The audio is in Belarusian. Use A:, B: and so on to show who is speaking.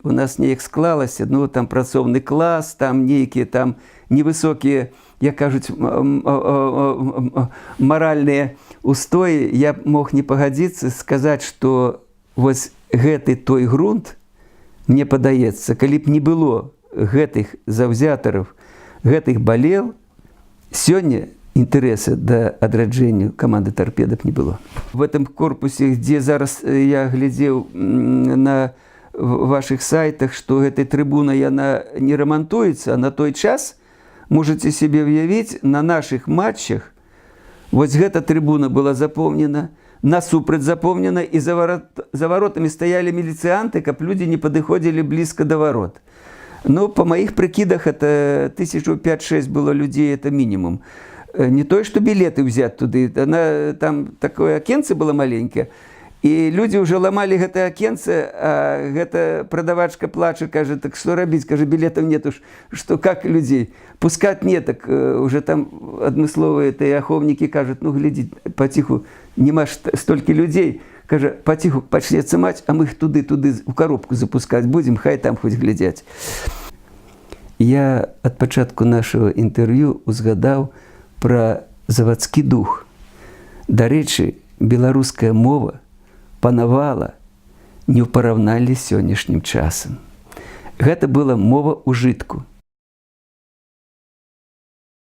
A: у нас неяк склалася, ну, там працоўны клас, там нейкія там невысокія, як кажуць, маральныя устоі, я мог не пагадзіцца сказаць, што вось гэты той грунт, мне падаецца, калі б не было гэтых заўзятараў, гэтых балел, сёння інтарэса да адраджэння каманды «Тарпеда» не было. В этом корпусе, дзе зараз я глядзеў на вашых сайтах, што гэтай трыбуна яна не рамантуецца, а на той час, можете себе уявіць, на наших матчах вось гэта трыбуна была запомнена, насупраць запомнена, і за воротамі стаялі міліцыянты, каб людзі не падыходзілі блізка да ворот. Ну, по маіх прыкідах, это 5-6 было людзей, это мінімум. Не то, што білеты ўзяць туды, там такое акенце было маленькае, і людзі ўжо ламалі гэтае акенце, а гэта прадавачка плача, кажа, так што рабіць? Кажа, білетаў нету, што как людзей? Пускаць не так, уже там адмысловыя тыя ахоўнікі кажуць, ну, глядзі, паціху, нема столькі людзей. Кажа, паціху пачнецца матч, а мы іх туды у коробку запускаць будзем, хай там хоць глядзяць. Я ад пачатку нашага інтэрв'ю узгадаў пра завадскі дух. Дарэчы, беларуская мова панавала не ў параўнанні з сённяшнім часам. Гэта была мова ўжытку.